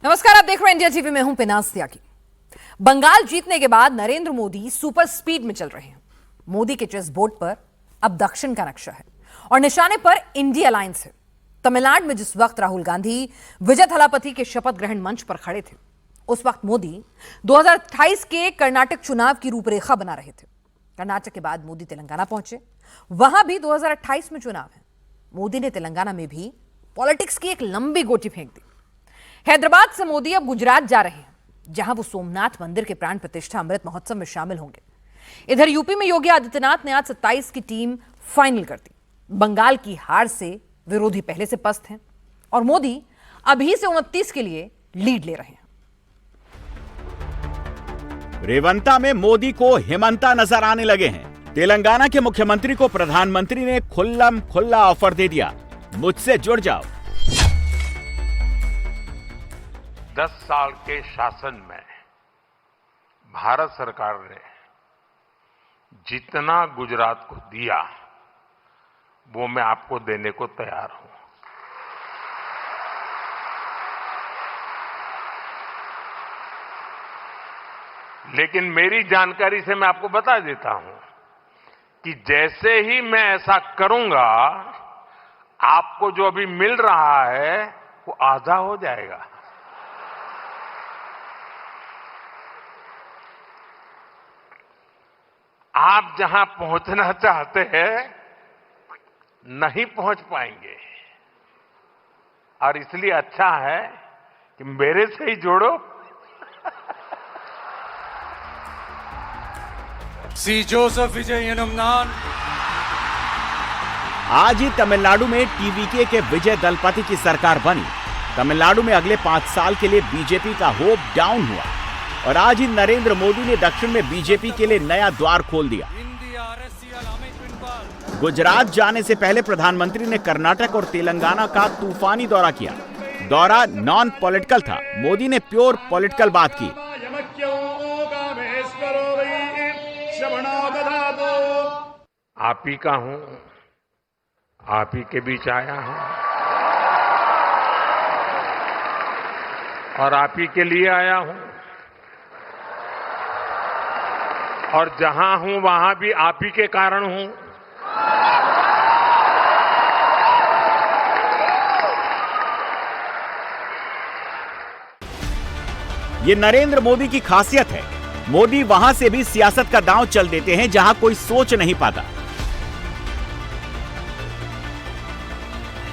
नमस्कार, आप देख रहे हैं इंडिया टीवी में हूं पिनास त्यागी। बंगाल जीतने के बाद नरेंद्र मोदी सुपर स्पीड में चल रहे हैं। मोदी के चेस बोर्ड पर अब दक्षिण का नक्शा है और निशाने पर इंडिया अलायंस है। तमिलनाडु में जिस वक्त राहुल गांधी विजय थलापति के शपथ ग्रहण मंच पर खड़े थे, उस वक्त मोदी 2028 के कर्नाटक चुनाव की रूपरेखा बना रहे थे। कर्नाटक के बाद मोदी तेलंगाना पहुंचे, वहां भी 2028 में चुनाव है। मोदी ने तेलंगाना में भी पॉलिटिक्स की एक लंबी गोटी फेंक दी। हैदराबाद से मोदी अब गुजरात जा रहे हैं, जहां वो सोमनाथ मंदिर के प्राण प्रतिष्ठा अमृत महोत्सव में शामिल होंगे। इधर यूपी में योगी आदित्यनाथ ने आज 27 की टीम फाइनल कर दी। बंगाल की हार से विरोधी पहले से पस्त हैं और मोदी अभी से 29 के लिए लीड ले रहे हैं। रेवंता में मोदी को हेमंता नजर आने लगे हैं। तेलंगाना के मुख्यमंत्री को प्रधानमंत्री ने खुल्लम खुल्ला ऑफर दे दिया, मुझसे जुड़ जाओ। 10 साल के शासन में भारत सरकार ने जितना गुजरात को दिया, वो मैं आपको देने को तैयार हूं। लेकिन मेरी जानकारी से मैं आपको बता देता हूं कि जैसे ही मैं ऐसा करूंगा, आपको जो अभी मिल रहा है वो आधा हो जाएगा। आप जहां पहुंचना चाहते हैं नहीं पहुंच पाएंगे, और इसलिए अच्छा है कि मेरे से ही जोड़ो। सी जोसेफ विजय यनुमनान। आज ही तमिलनाडु में टीवीके के विजय दलपति की सरकार बनी। तमिलनाडु में अगले 5 साल के लिए बीजेपी का होप डाउन हुआ और आज ही नरेंद्र मोदी ने दक्षिण में बीजेपी के लिए नया द्वार खोल दिया। गुजरात जाने से पहले प्रधानमंत्री ने कर्नाटक और तेलंगाना का तूफानी दौरा किया। दौरा नॉन पॉलिटिकल था, मोदी ने प्योर पॉलिटिकल बात की। आप ही का हूं, आप ही के बीच आया हूं और आप ही के लिए आया हूं, और जहां हूं वहां भी आप ही के कारण हूं। ये नरेंद्र मोदी की खासियत है। मोदी वहां से भी सियासत का दांव चल देते हैं जहां कोई सोच नहीं पाता।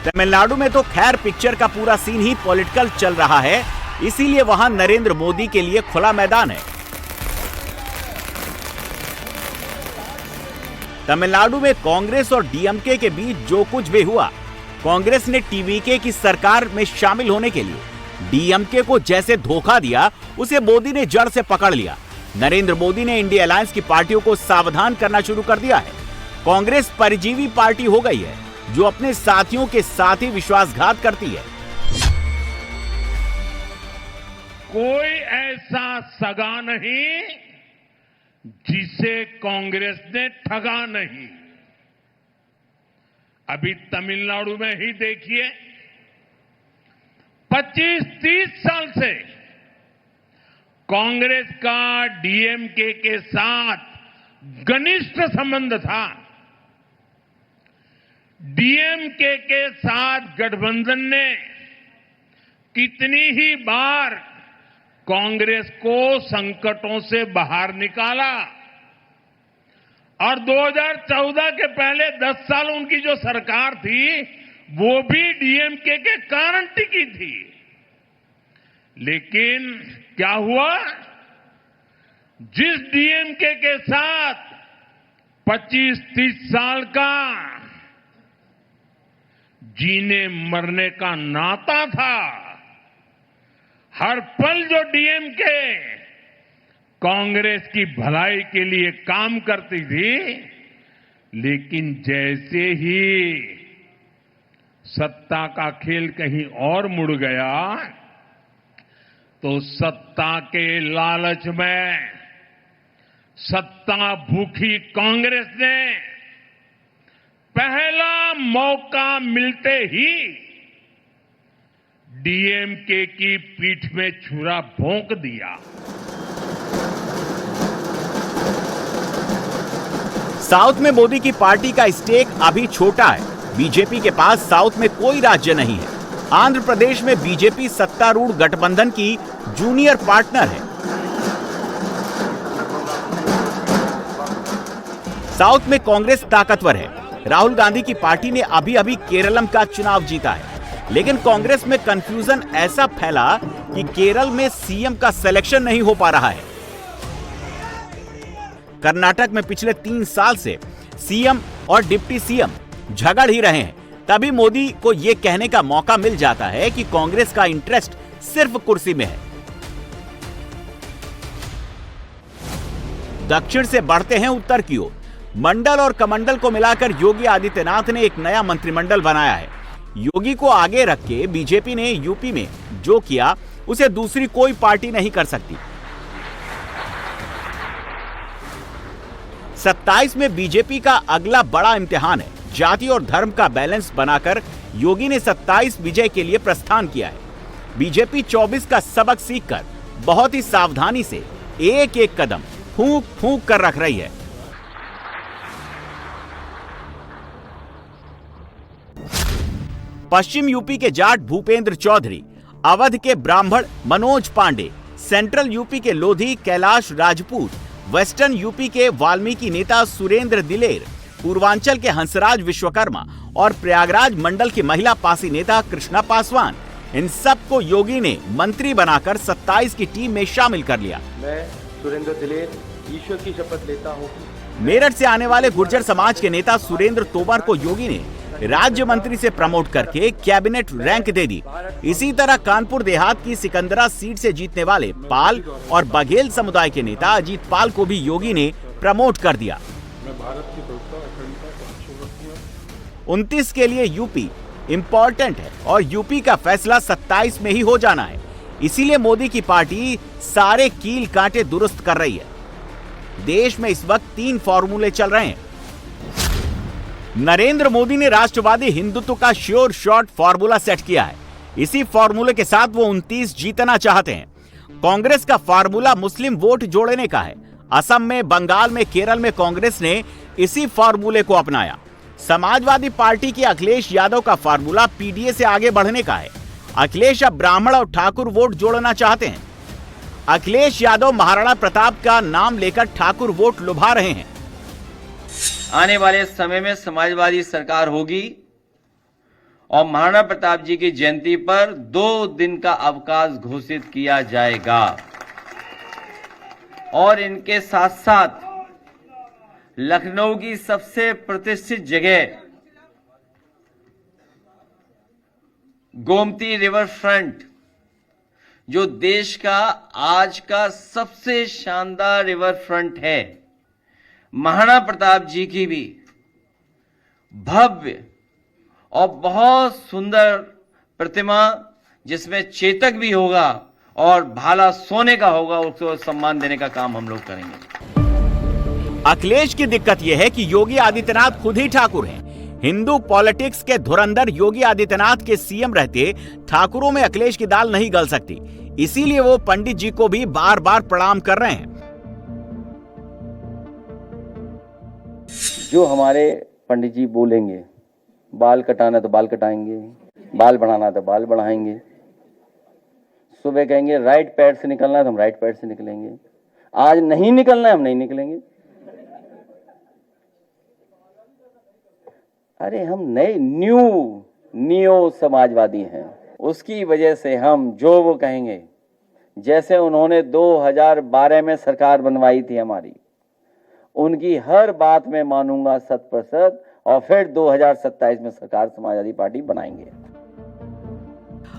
तमिलनाडु में तो खैर पिक्चर का पूरा सीन ही पॉलिटिकल चल रहा है, इसीलिए वहां नरेंद्र मोदी के लिए खुला मैदान है। तमिलनाडु में कांग्रेस और डीएमके के बीच जो कुछ भी हुआ, कांग्रेस ने टीवीके की सरकार में शामिल होने के लिए डीएमके को जैसे धोखा दिया, उसे मोदी ने जड़ से पकड़ लिया। नरेंद्र मोदी ने इंडिया अलायंस की पार्टियों को सावधान करना शुरू कर दिया है। कांग्रेस परजीवी पार्टी हो गई है जो अपने साथियों के साथ ही विश्वासघात करती है। कोई ऐसा सगा नहीं जिसे कांग्रेस ने ठगा नहीं। अभी तमिलनाडु में ही देखिए, 25-30 साल से कांग्रेस का डीएमके के साथ घनिष्ठ संबंध था। डीएमके के साथ गठबंधन ने कितनी ही बार कांग्रेस को संकटों से बाहर निकाला, और 2014 के पहले 10 साल उनकी जो सरकार थी वो भी डीएमके के कारण टिकी थी। लेकिन क्या हुआ, जिस डीएमके के साथ 25-30 साल का जीने मरने का नाता था, हर पल जो डीएमके कांग्रेस की भलाई के लिए काम करती थी, लेकिन जैसे ही सत्ता का खेल कहीं और मुड़ गया, तो सत्ता के लालच में सत्ता भूखी कांग्रेस ने पहला मौका मिलते ही डीएमके की पीठ में छुरा भोंक दिया। साउथ में मोदी की पार्टी का स्टेक अभी छोटा है। बीजेपी के पास साउथ में कोई राज्य नहीं है। आंध्र प्रदेश में बीजेपी सत्तारूढ़ गठबंधन की जूनियर पार्टनर है। साउथ में कांग्रेस ताकतवर है। राहुल गांधी की पार्टी ने अभी अभी केरलम का चुनाव जीता है, लेकिन कांग्रेस में कंफ्यूजन ऐसा फैला कि केरल में सीएम का सिलेक्शन नहीं हो पा रहा है। कर्नाटक में पिछले 3 साल से सीएम और डिप्टी सीएम झगड़ ही रहे हैं। तभी मोदी को यह कहने का मौका मिल जाता है कि कांग्रेस का इंटरेस्ट सिर्फ कुर्सी में है। दक्षिण से बढ़ते हैं उत्तर की ओर। मंडल और कमंडल को मिलाकर योगी आदित्यनाथ ने एक नया मंत्रिमंडल बनाया है। योगी को आगे रख के बीजेपी ने यूपी में जो किया उसे दूसरी कोई पार्टी नहीं कर सकती। 27 में बीजेपी का अगला बड़ा इम्तिहान है। जाति और धर्म का बैलेंस बनाकर योगी ने 27 विजय के लिए प्रस्थान किया है। बीजेपी 24 का सबक सीखकर बहुत ही सावधानी से एक एक कदम फूंक फूंक कर रख रही है। पश्चिम यूपी के जाट भूपेंद्र चौधरी, अवध के ब्राह्मण मनोज पांडे, सेंट्रल यूपी के लोधी कैलाश राजपूत, वेस्टर्न यूपी के वाल्मीकि नेता सुरेंद्र दिलेर, पूर्वांचल के हंसराज विश्वकर्मा और प्रयागराज मंडल की महिला पासी नेता कृष्णा पासवान, इन सबको योगी ने मंत्री बनाकर 27 की टीम में शामिल कर लिया। मैं सुरेंद्र दिलेर ईश्वर की शपथ लेता हूँ। मेरठ से आने वाले गुर्जर समाज के नेता सुरेंद्र तोमर को योगी ने राज्य मंत्री से प्रमोट करके कैबिनेट रैंक दे दी। इसी तरह कानपुर देहात की सिकंदरा सीट से जीतने वाले पाल और बघेल समुदाय के नेता अजीत पाल को भी योगी ने प्रमोट कर दिया। 29 के लिए यूपी इंपॉर्टेंट है और यूपी का फैसला 27 में ही हो जाना है। इसीलिए मोदी की पार्टी सारे कील कांटे दुरुस्त कर रही है। देश में इस वक्त 3 फॉर्मूले चल रहे हैं। नरेंद्र मोदी ने राष्ट्रवादी हिंदुत्व का श्योर शॉट फॉर्मूला सेट किया है। इसी फॉर्मूले के साथ वो 29 जीतना चाहते हैं। कांग्रेस का फॉर्मूला मुस्लिम वोट जोड़ने का है। असम में, बंगाल में, केरल में कांग्रेस ने इसी फॉर्मूले को अपनाया। समाजवादी पार्टी के अखिलेश यादव का फॉर्मूला पीडीए से आगे बढ़ने का है। अखिलेश अब ब्राह्मण और ठाकुर वोट जोड़ना चाहते हैं। अखिलेश यादव महाराणा प्रताप का नाम लेकर ठाकुर वोट लुभा रहे हैं। आने वाले समय में समाजवादी सरकार होगी और महाराणा प्रताप जी की जयंती पर 2 दिन का अवकाश घोषित किया जाएगा। और इनके साथ साथ लखनऊ की सबसे प्रतिष्ठित जगह गोमती रिवर फ्रंट, जो देश का आज का सबसे शानदार रिवर फ्रंट है, महाराणा प्रताप जी की भी भव्य और बहुत सुंदर प्रतिमा, जिसमें चेतक भी होगा और भाला सोने का होगा, उसको सम्मान देने का काम हम लोग करेंगे। अखिलेश की दिक्कत यह है कि योगी आदित्यनाथ खुद ही ठाकुर हैं। हिंदू पॉलिटिक्स के धुरंधर योगी आदित्यनाथ के सीएम रहते ठाकुरों में अखिलेश की दाल नहीं गल सकती। इसीलिए वो पंडित जी को भी बार बार प्रणाम कर रहे हैं। जो हमारे पंडित जी बोलेंगे, बाल कटाना तो बाल कटाएंगे, बाल बढ़ाना तो बाल बढ़ाएंगे। सुबह कहेंगे राइट पैर से निकलना है तो हम राइट पैर से निकलेंगे। आज नहीं निकलना है, हम नहीं निकलेंगे। अरे हम नए न्यू समाजवादी हैं। उसकी वजह से हम जो वो कहेंगे, जैसे उन्होंने 2012 में सरकार बनवाई थी हमारी, उनकी हर बात में मानूंगा 100% और फिर 2027 में सरकार समाजवादी पार्टी बनाएंगे।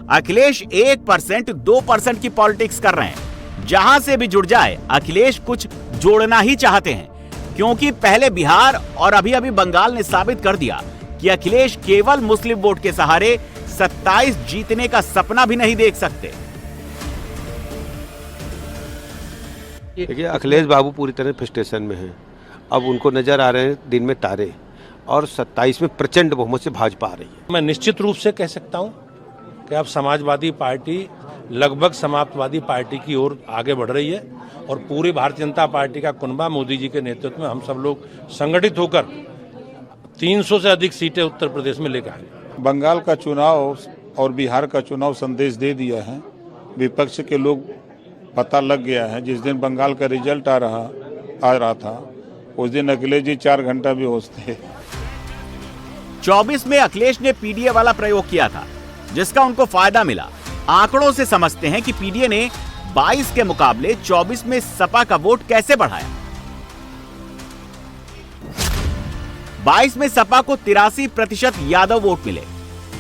अखिलेश 1%, 2% की पॉलिटिक्स कर रहे हैं। जहां से भी जुड़ जाए अखिलेश कुछ जोड़ना ही चाहते हैं, क्योंकि पहले बिहार और अभी अभी बंगाल ने साबित कर दिया कि अखिलेश केवल मुस्लिम वोट के सहारे 27 जीतने का सपना भी नहीं देख सकते। देखिए, अखिलेश बाबू पूरी तरह फ्रस्ट्रेशन में हैं। अब उनको नजर आ रहे हैं दिन में तारे, और 27 में प्रचंड बहुमत से भाजपा आ रही है। मैं निश्चित रूप से कह सकता हूं कि अब समाजवादी पार्टी लगभग समाजवादी पार्टी की ओर आगे बढ़ रही है और पूरी भारतीय जनता पार्टी का कुनबा मोदी जी के नेतृत्व में हम सब लोग संगठित होकर 300 से अधिक सीटें उत्तर प्रदेश में लेकर आए। बंगाल का चुनाव और बिहार का चुनाव संदेश दे दिया है। विपक्ष के लोग पता लग गया है। जिस दिन बंगाल का रिजल्ट आ रहा था उस दिन अखिलेश जी 4 घंटा भी होश थे। 24 में अखिलेश ने पीडीए वाला प्रयोग किया था, जिसका उनको फायदा मिला। आंकड़ों से समझते हैं कि पीडीए ने 22 के मुकाबले 24 में सपा का वोट कैसे बढ़ाया। 22 में सपा को 83% यादव वोट मिले,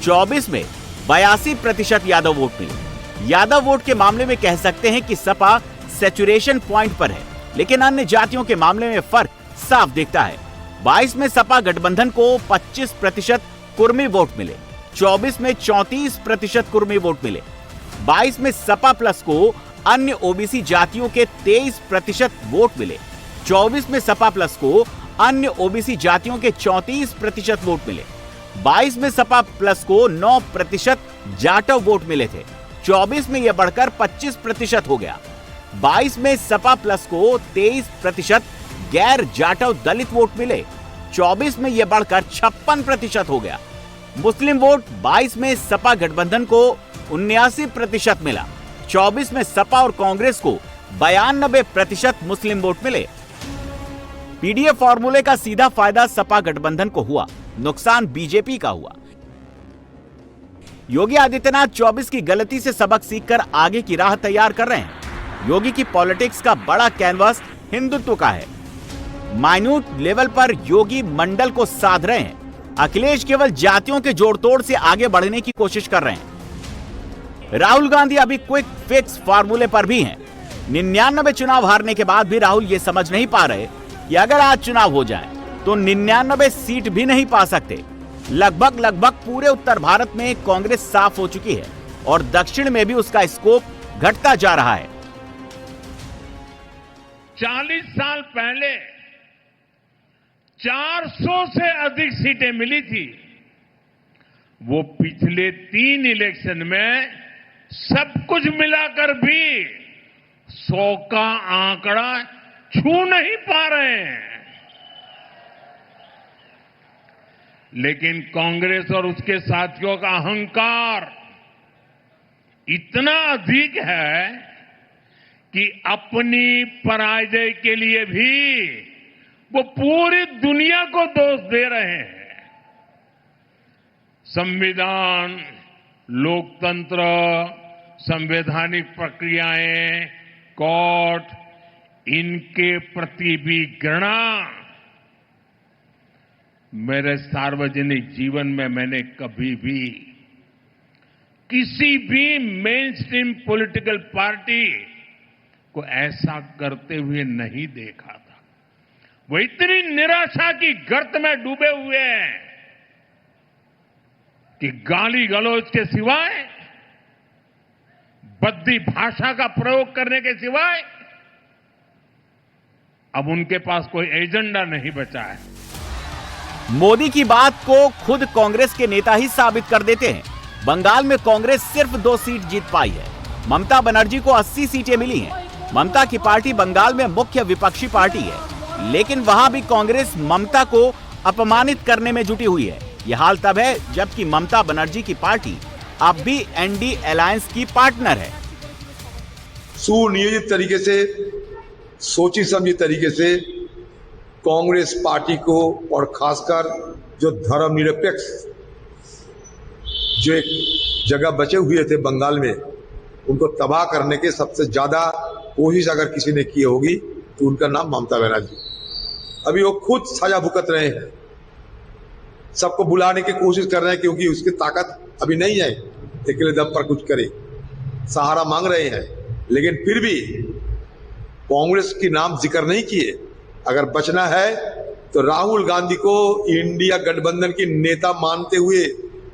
24 में 82% यादव वोट मिले। यादव वोट के मामले में कह सकते हैं कि सपा सैचुरेशन पॉइंट पर है, लेकिन अन्य जातियों के मामले में फर्क साफ दिखता है। 22 में सपा गठबंधन को 25% कुर्मी वोट मिले, 24 में 34% कुर्मी वोट मिले। 22 में सपा प्लस को अन्य ओबीसी जातियों के 23% वोट मिले, 24 में सपा प्लस को अन्य ओबीसी जातियों के 34% वोट मिले। 22 में सपा प्लस को 9% जाटव वोट मिले थे, 24 में यह बढ़कर 25% हो गया। 22 में सपा प्लस को 23% गैर जाटव दलित वोट मिले, 24 में यह बढ़कर 56% हो गया। मुस्लिम वोट 22 में सपा गठबंधन को 79% मिला, 24 में सपा और कांग्रेस को 92% मुस्लिम वोट मिले। पीडीए फॉर्मूले का सीधा फायदा सपा गठबंधन को हुआ, नुकसान बीजेपी का हुआ। योगी आदित्यनाथ 24 की गलती से सबक सीखकर आगे की राह तैयार कर रहे हैं। योगी की पॉलिटिक्स का बड़ा कैनवास हिंदुत्व का है। माइन्यूट लेवल पर योगी मंडल को साध रहे हैं। अखिलेश केवल जातियों के जोड़तोड़ से आगे बढ़ने की कोशिश कर रहे हैं। राहुल गांधी अभी क्विक फिक्स फार्मूले पर भी हैं। 99 चुनाव हारने के बाद भी राहुल ये समझ नहीं पा रहे कि अगर आज चुनाव हो जाए तो 99 सीट भी नहीं पा सकते। लगभग पूरे उत्तर भारत में कांग्रेस साफ हो चुकी है और दक्षिण में भी उसका स्कोप घटता जा रहा है। 40 साल पहले 400 से अधिक सीटें मिली थी। वो पिछले 3 इलेक्शन में सब कुछ मिलाकर भी 100 का आंकड़ा छू नहीं पा रहे हैं। लेकिन कांग्रेस और उसके साथियों का अहंकार इतना अधिक है कि अपनी पराजय के लिए भी वो पूरी दुनिया को दोष दे रहे हैं। संविधान, लोकतंत्र, संवैधानिक प्रक्रियाएं, कोर्ट, इनके प्रति भी घृणा मेरे सार्वजनिक जीवन में मैंने कभी भी किसी भी मेन स्ट्रीम पॉलिटिकल पार्टी को ऐसा करते हुए नहीं देखा था। वो इतनी निराशा की गर्त में डूबे हुए हैं कि गाली गलौज के सिवाय, बद्दी भाषा का प्रयोग करने के सिवाय अब उनके पास कोई एजेंडा नहीं बचा है। मोदी की बात को खुद कांग्रेस के नेता ही साबित कर देते हैं। बंगाल में कांग्रेस सिर्फ 2 सीट जीत पाई है। ममता बनर्जी को 80 सीटें मिली हैं। ममता की पार्टी बंगाल में मुख्य विपक्षी पार्टी है, लेकिन वहां भी कांग्रेस ममता को अपमानित करने में जुटी हुई है। यह हाल तब है जबकि ममता बनर्जी की पार्टी अब भी एनडी अलायंस की पार्टनर है। सुनियोजित तरीके से, सोची समझी तरीके से कांग्रेस पार्टी को और खासकर जो धर्मनिरपेक्ष जो एक जगह बचे हुए थे बंगाल में, उनको तबाह करने के सबसे ज्यादा कोशिश अगर किसी ने की होगी तो उनका नाम ममता बनर्जी। अभी वो खुद सजा भुगत रहे हैं, सबको बुलाने की कोशिश कर रहे हैं क्योंकि उसकी ताकत अभी नहीं है अकेले दम पर कुछ करे, सहारा मांग रहे हैं। लेकिन फिर भी कांग्रेस की नाम जिक्र नहीं किए। अगर बचना है तो राहुल गांधी को इंडिया गठबंधन की नेता मानते हुए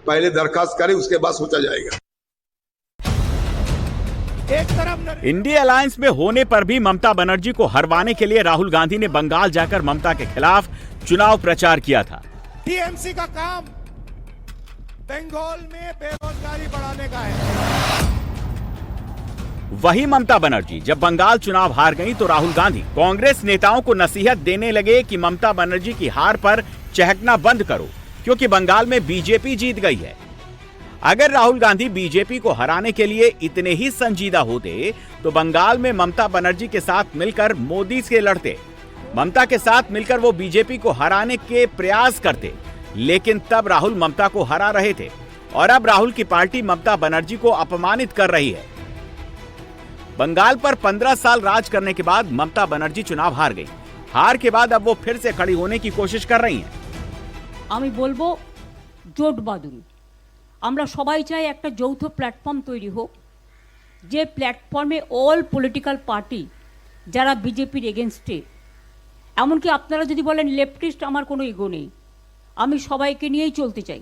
पहले दरखास्त करें, उसके बाद सोचा जाएगा। इंडिया अलायंस में होने पर भी ममता बनर्जी को हरवाने के लिए राहुल गांधी ने बंगाल जाकर ममता के खिलाफ चुनाव प्रचार किया था। टीएमसी का काम बंगाल में बेरोजगारी बढ़ाने का है। वही ममता बनर्जी जब बंगाल चुनाव हार गई तो राहुल गांधी कांग्रेस नेताओं को नसीहत देने लगे कि ममता बनर्जी की हार पर चहकना बंद करो, क्योंकि बंगाल में बीजेपी जीत गई है। अगर राहुल गांधी बीजेपी को हराने के लिए इतने ही संजीदा होते तो बंगाल में ममता बनर्जी के साथ मिलकर मोदी से लड़ते। ममता के साथ मिलकर वो बीजेपी को हराने के प्रयास करते, लेकिन तब राहुल ममता को हरा रहे थे और अब राहुल की पार्टी ममता बनर्जी को अपमानित कर रही है। बंगाल पर 15 साल राज करने के बाद ममता बनर्जी चुनाव हार गई। हार के बाद अब वो फिर से खड़ी होने की कोशिश कर रही हैं। আমি বলবো জোট বাঁধুন। আমরা সবাই চাই একটা যৌথ প্ল্যাটফর্ম তৈরি হোক, যে প্ল্যাটফর্মে অল পলিটিক্যাল পার্টি যারা বিজেপির এগেনস্টে, এমনকি আপনারা যদি বলেন লেফটিস্ট, আমার কোনো ইগো নেই, আমি সবাইকে নিয়েই চলতে চাই।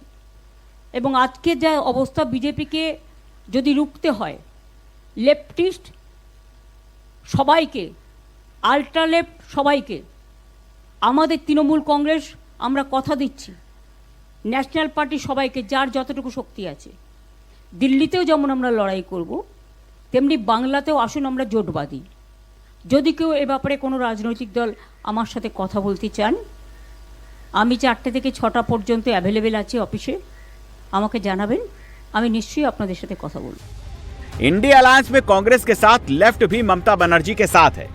এবং আজকে যা অবস্থা, বিজেপিকে যদি রুখতে হয়, লেফটিস্ট সবাইকে, আল্ট্রা লেফট সবাইকে, আমাদের তৃণমূল কংগ্রেস আমরা কথা দিচ্ছি, ন্যাশনাল পার্টি সবাইকে যার যতটুকু শক্তি আছে, দিল্লিতেও যেমন আমরা লড়াই করব, তেমনি বাংলাতেও আসুন আমরা জোট বাঁধি। যদি কেউ এ ব্যাপারে কোনো রাজনৈতিক দল আমার সাথে কথা বলতে চান, আমি 4টে থেকে 6টা পর্যন্ত অ্যাভেলেবেল আছি অফিসে, আমাকে জানাবেন, আমি নিশ্চয়ই আপনাদের সাথে কথা বলব। इंडिया अलायंस में कांग्रेस के साथ लेफ्ट भी ममता बनर्जी के साथ है।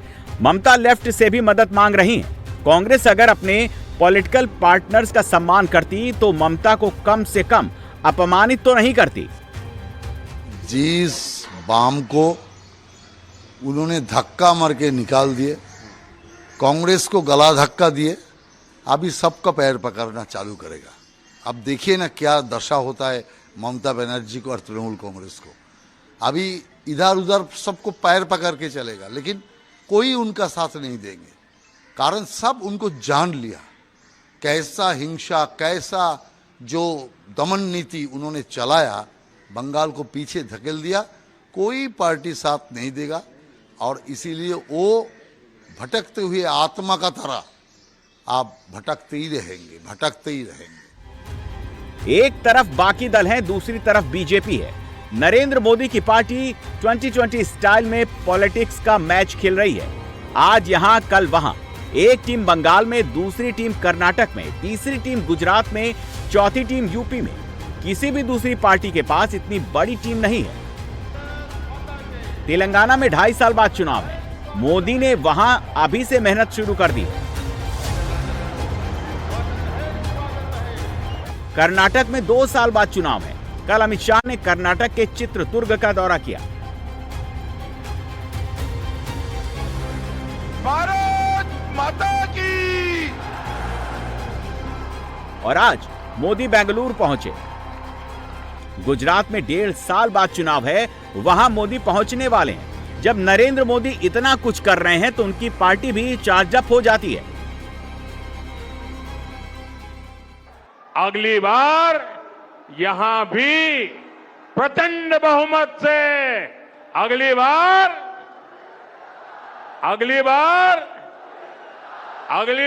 ममता लेफ्ट से भी मदद मांग रही हैं। कांग्रेस अगर अपने पॉलिटिकल पार्टनर्स का सम्मान करती तो ममता को कम से कम अपमानित तो नहीं करती। जिस बाम को उन्होंने धक्का मार के निकाल दिए, कांग्रेस को गला धक्का दिए, अभी सबका पैर पकड़ना चालू करेगा। अब देखिए ना क्या दशा होता है ममता बनर्जी को और तृणमूल कांग्रेस को। अभी इधर उधर सबको पैर पकड़ के चलेगा, लेकिन कोई उनका साथ नहीं देंगे, कारण सब उनको जान लिया कैसा हिंसा, कैसा जो दमन नीति उन्होंने चलाया, बंगाल को पीछे धकेल दिया। कोई पार्टी साथ नहीं देगा और इसीलिए वो भटकते हुए आत्मा का तरह आप भटकते ही रहेंगे, भटकते ही रहेंगे। एक तरफ बाकी दल हैं, दूसरी तरफ बीजेपी है। नरेंद्र मोदी की पार्टी 2020 स्टाइल में पॉलिटिक्स का मैच खेल रही है। आज यहां, कल वहां। एक टीम बंगाल में, दूसरी टीम कर्नाटक में, तीसरी टीम गुजरात में, चौथी टीम यूपी में। किसी भी दूसरी पार्टी के पास इतनी बड़ी टीम नहीं है। तेलंगाना में 2.5 साल बाद चुनाव है। मोदी ने वहां अभी से मेहनत शुरू कर दी। कर्नाटक में 2 साल बाद चुनाव है। कल अमित शाह ने कर्नाटक के चित्रदुर्ग का दौरा किया। भारत माता की। और आज मोदी बेंगलुरु पहुंचे। गुजरात में 1.5 साल बाद चुनाव है, वहां मोदी पहुंचने वाले हैं। जब नरेंद्र मोदी इतना कुछ कर रहे हैं तो उनकी पार्टी भी चार्जअप हो जाती है। अगली बार यहां भी प्रचंड बहुमत से, अगली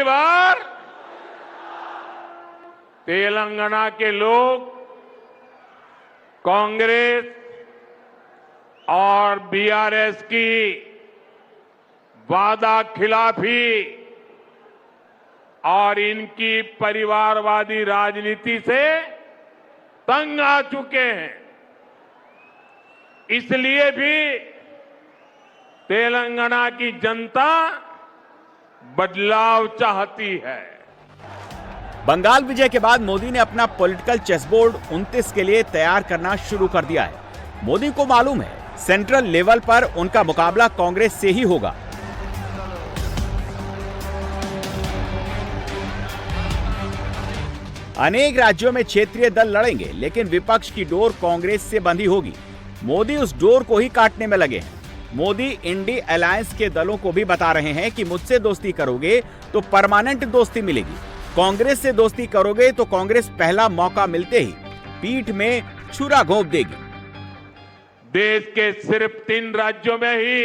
बार तेलंगाना के लोग कांग्रेस और बीआरएस की वादा खिलाफी और इनकी परिवारवादी राजनीति से तंग आ चुके हैं। इसलिए भी तेलंगाना की जनता बदलाव चाहती है। बंगाल विजय के बाद मोदी ने अपना पॉलिटिकल चेसबोर्ड 29 के लिए तैयार करना शुरू कर दिया है। मोदी को मालूम है सेंट्रल लेवल पर उनका मुकाबला कांग्रेस से ही होगा। अनेक राज्यों में क्षेत्रीय दल लड़ेंगे, लेकिन विपक्ष की डोर कांग्रेस से बंधी होगी। मोदी उस डोर को ही काटने में लगे हैं। मोदी इंडिया अलायंस के दलों को भी बता रहे हैं कि मुझसे दोस्ती करोगे तो परमानेंट दोस्ती मिलेगी, कांग्रेस से दोस्ती करोगे तो कांग्रेस पहला मौका मिलते ही पीठ में छुरा घोंप देगी। देश के सिर्फ 3 राज्यों में ही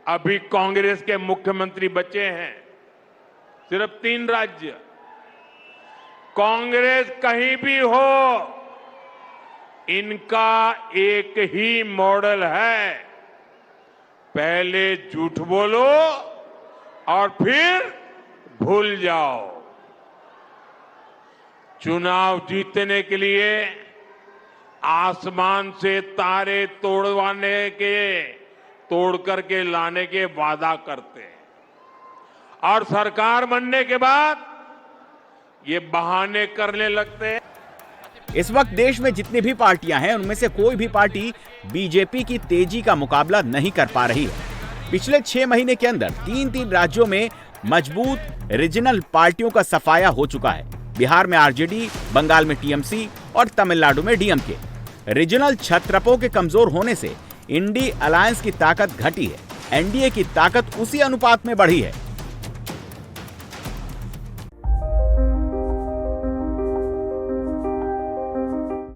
अभी कांग्रेस के मुख्यमंत्री बचे हैं। सिर्फ 3 राज्य। कांग्रेस कहीं भी हो, इनका एक ही मॉडल है, पहले झूठ बोलो और फिर भूल जाओ। चुनाव जीतने के लिए आसमान से तारे तोड़ करके लाने के वादा करते हैं और सरकार बनने के बाद ये बहाने करने लगते हैं। इस वक्त देश में जितनी भी पार्टियां हैं उनमें से कोई भी पार्टी बीजेपी की तेजी का मुकाबला नहीं कर पा रही है। पिछले 6 महीने के अंदर 3 राज्यों में मजबूत रीजनल पार्टियों का सफाया हो चुका है। बिहार में आरजेडी, बंगाल में टीएमसी और तमिलनाडु में डीएमके। रीजनल छत्रपों के कमजोर होने से इंडी अलायंस की ताकत घटी है, एनडीए की ताकत उसी अनुपात में बढ़ी है।